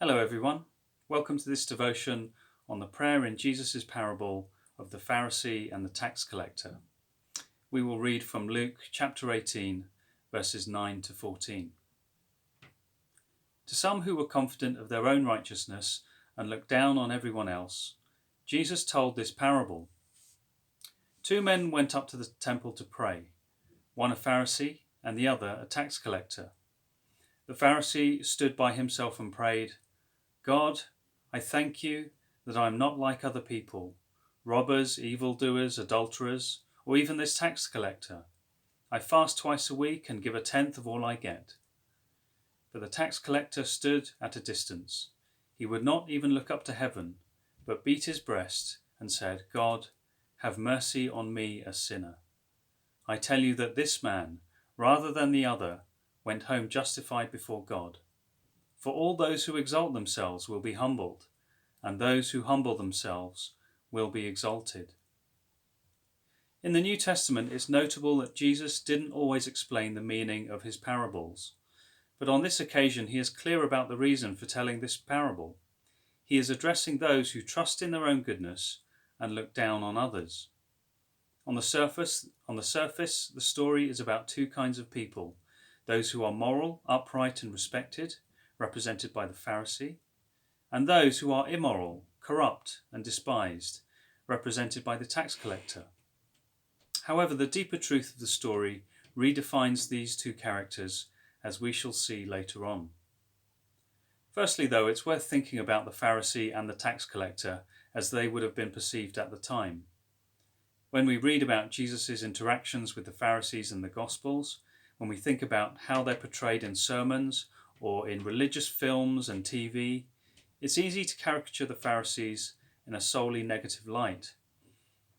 Hello everyone, welcome to this devotion on the prayer in Jesus' parable of the Pharisee and the tax collector. We will read from Luke chapter 18 verses 9 to 14. To some who were confident of their own righteousness and looked down on everyone else, Jesus told this parable. Two men went up to the temple to pray, one a Pharisee and the other a tax collector. The Pharisee stood by himself and prayed, God, I thank you that I am not like other people, robbers, evildoers, adulterers, or even this tax collector. I fast twice a week and give a tenth of all I get. But the tax collector stood at a distance. He would not even look up to heaven, but beat his breast and said, God, have mercy on me, a sinner. I tell you that this man, rather than the other, went home justified before God. For all those who exalt themselves will be humbled, and those who humble themselves will be exalted. In the New Testament, it's notable that Jesus didn't always explain the meaning of his parables, but on this occasion he is clear about the reason for telling this parable. He is addressing those who trust in their own goodness and look down on others. On the surface, the story is about two kinds of people: those who are moral, upright, and respected, represented by the Pharisee, and those who are immoral, corrupt, and despised, represented by the tax collector. However, the deeper truth of the story redefines these two characters, as we shall see later on. Firstly, though, it's worth thinking about the Pharisee and the tax collector as they would have been perceived at the time. When we read about Jesus' interactions with the Pharisees in the Gospels, when we think about how they're portrayed in sermons or in religious films and TV, it's easy to caricature the Pharisees in a solely negative light.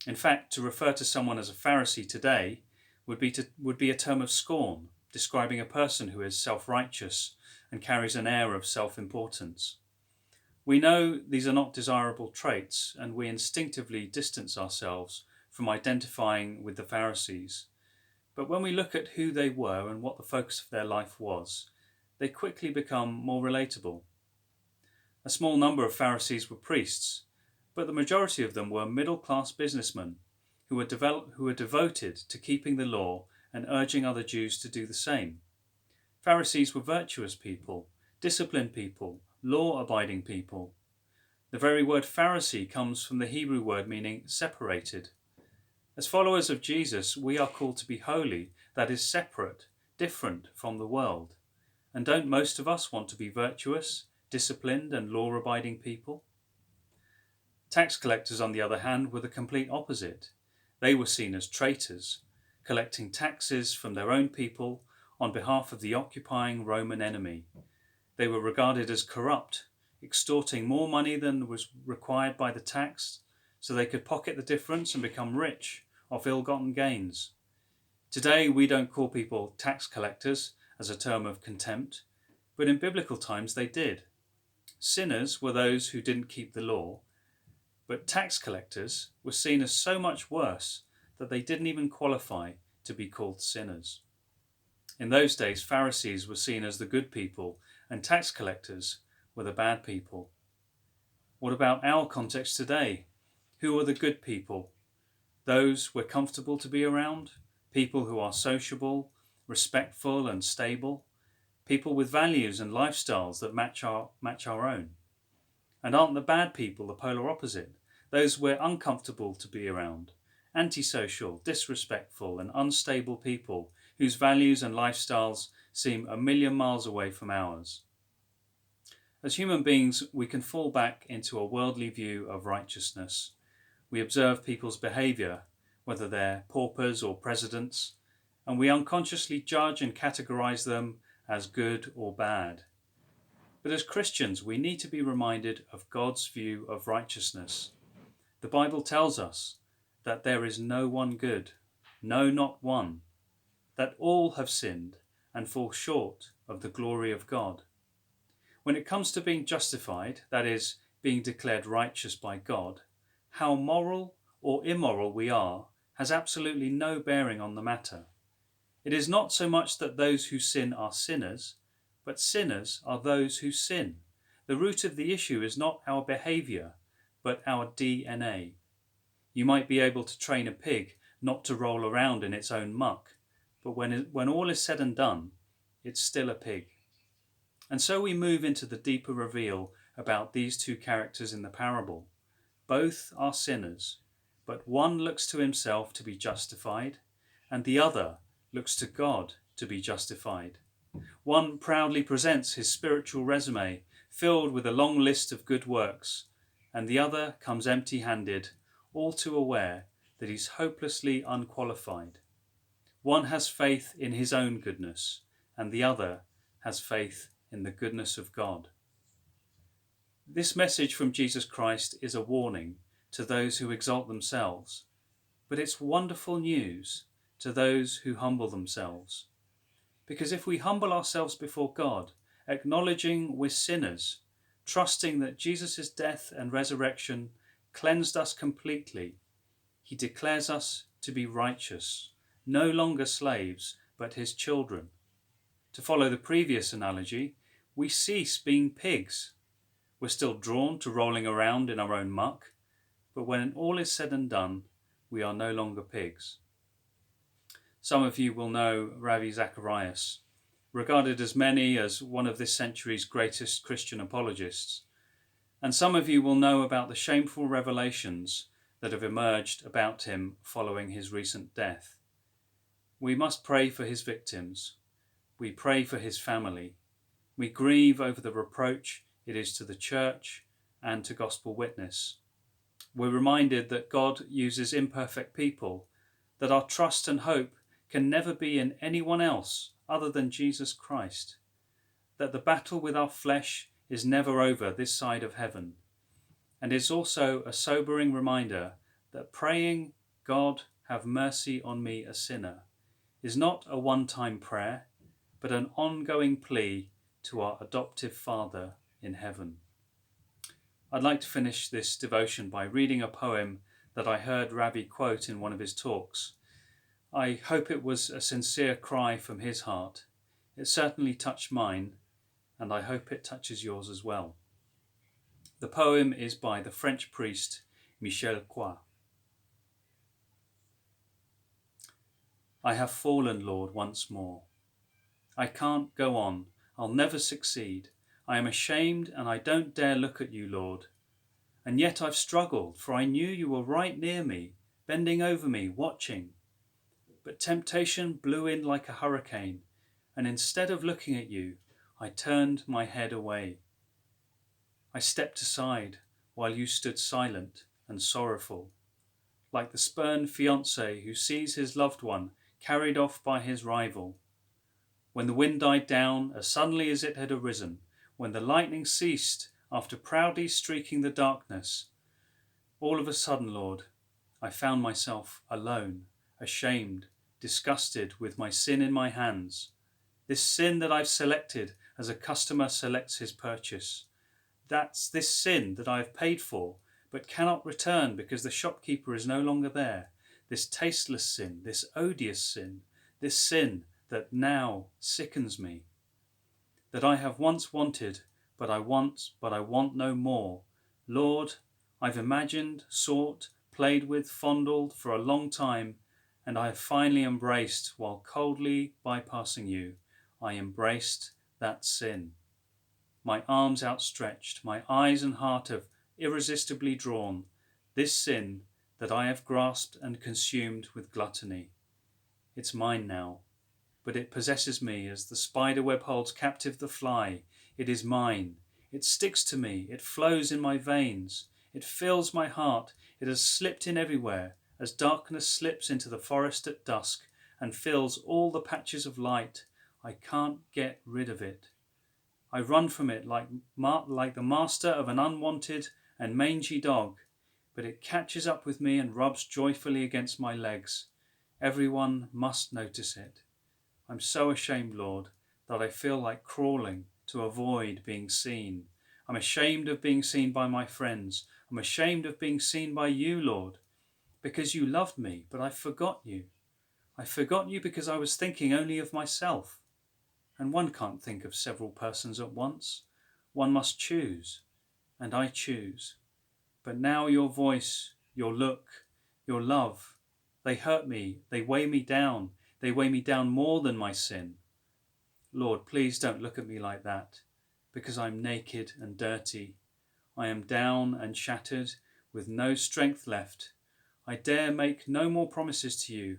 In fact, to refer to someone as a Pharisee today would be a term of scorn, describing a person who is self-righteous and carries an air of self-importance. We know these are not desirable traits, and we instinctively distance ourselves from identifying with the Pharisees. But when we look at who they were and what the focus of their life was, they quickly become more relatable. A small number of Pharisees were priests, but the majority of them were middle-class businessmen who were devoted to keeping the law and urging other Jews to do the same. Pharisees were virtuous people, disciplined people, law-abiding people. The very word Pharisee comes from the Hebrew word meaning separated. As followers of Jesus, we are called to be holy, that is separate, different from the world. And don't most of us want to be virtuous, disciplined and law-abiding people? Tax collectors, on the other hand, were the complete opposite. They were seen as traitors, collecting taxes from their own people on behalf of the occupying Roman enemy. They were regarded as corrupt, extorting more money than was required by the tax, so they could pocket the difference and become rich off ill-gotten gains. Today, we don't call people tax collectors as a term of contempt, but in biblical times they did. Sinners were those who didn't keep the law, but tax collectors were seen as so much worse that they didn't even qualify to be called sinners. In those days, Pharisees were seen as the good people and tax collectors were the bad people. What about our context today? Who are the good people? Those we're comfortable to be around? People who are sociable, respectful and stable? People with values and lifestyles that match our own? And aren't the bad people the polar opposite? Those we're uncomfortable to be around? Antisocial, disrespectful and unstable people whose values and lifestyles seem a million miles away from ours. As human beings, we can fall back into a worldly view of righteousness. We observe people's behaviour, whether they're paupers or presidents, and we unconsciously judge and categorise them as good or bad. But as Christians, we need to be reminded of God's view of righteousness. The Bible tells us that there is no one good, no, not one, that all have sinned and fall short of the glory of God. When it comes to being justified, that is, being declared righteous by God, how moral or immoral we are has absolutely no bearing on the matter. It is not so much that those who sin are sinners, but sinners are those who sin. The root of the issue is not our behaviour, but our DNA. You might be able to train a pig not to roll around in its own muck, but when all is said and done, it's still a pig. And so we move into the deeper reveal about these two characters in the parable. Both are sinners, but one looks to himself to be justified, and the other looks to God to be justified. One proudly presents his spiritual resume, filled with a long list of good works, and the other comes empty-handed, all too aware that he's hopelessly unqualified. One has faith in his own goodness, and the other has faith in the goodness of God. This message from Jesus Christ is a warning to those who exalt themselves, but it's wonderful news to those who humble themselves. Because if we humble ourselves before God, acknowledging we're sinners, trusting that Jesus' death and resurrection cleansed us completely, he declares us to be righteous, no longer slaves, but his children. To follow the previous analogy, we cease being pigs. We're still drawn to rolling around in our own muck, but when all is said and done, we are no longer pigs. Some of you will know Ravi Zacharias, regarded as many as one of this century's greatest Christian apologists. And some of you will know about the shameful revelations that have emerged about him following his recent death. We must pray for his victims. We pray for his family. We grieve over the reproach it is to the church and to gospel witness. We're reminded that God uses imperfect people, that our trust and hope can never be in anyone else other than Jesus Christ, that the battle with our flesh is never over this side of heaven. And it's also a sobering reminder that praying, God, have mercy on me, a sinner, is not a one-time prayer, but an ongoing plea to our adoptive Father in heaven. I'd like to finish this devotion by reading a poem that I heard Ravi quote in one of his talks. I hope it was a sincere cry from his heart. It certainly touched mine, and I hope it touches yours as well. The poem is by the French priest Michel Coix. I have fallen, Lord, once more. I can't go on. I'll never succeed. I am ashamed and I don't dare look at you, Lord. And yet I've struggled, for I knew you were right near me, bending over me, watching. But temptation blew in like a hurricane, and instead of looking at you, I turned my head away. I stepped aside while you stood silent and sorrowful, like the spurned fiancé who sees his loved one carried off by his rival. When the wind died down as suddenly as it had arisen, when the lightning ceased after proudly streaking the darkness, all of a sudden, Lord, I found myself alone, ashamed, disgusted with my sin in my hands. This sin that I've selected as a customer selects his purchase. That's this sin that I have paid for, but cannot return because the shopkeeper is no longer there. This tasteless sin, this odious sin, this sin that now sickens me. That I have once wanted, but I want no more. Lord, I've imagined, sought, played with, fondled for a long time, and I have finally embraced, while coldly bypassing you, I embraced that sin. My arms outstretched, my eyes and heart have irresistibly drawn, this sin that I have grasped and consumed with gluttony. It's mine now, but it possesses me as the spider web holds captive the fly. It is mine. It sticks to me. It flows in my veins. It fills my heart. It has slipped in everywhere, as darkness slips into the forest at dusk and fills all the patches of light. I can't get rid of it. I run from it like the master of an unwanted and mangy dog, but it catches up with me and rubs joyfully against my legs. Everyone must notice it. I'm so ashamed, Lord, that I feel like crawling to avoid being seen. I'm ashamed of being seen by my friends. I'm ashamed of being seen by you, Lord, because you loved me, but I forgot you. I forgot you because I was thinking only of myself. And one can't think of several persons at once. One must choose, and I choose. But now your voice, your look, your love, they hurt me, they weigh me down more than my sin. Lord, please don't look at me like that, because I'm naked and dirty. I am down and shattered, with no strength left. I dare make no more promises to you.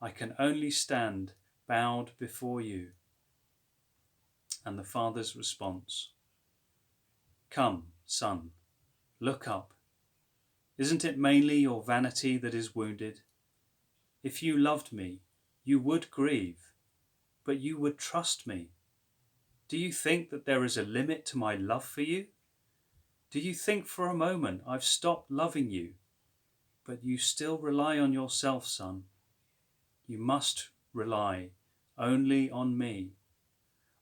I can only stand bowed before you. And the Father's response: Come, Son, look up. Isn't it mainly your vanity that is wounded? If you loved me, you would grieve, but you would trust me. Do you think that there is a limit to my love for you? Do you think for a moment I've stopped loving you? But you still rely on yourself, son. You must rely only on me.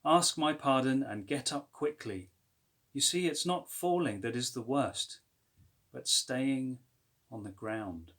Ask my pardon and get up quickly. You see, it's not falling that is the worst, but staying on the ground.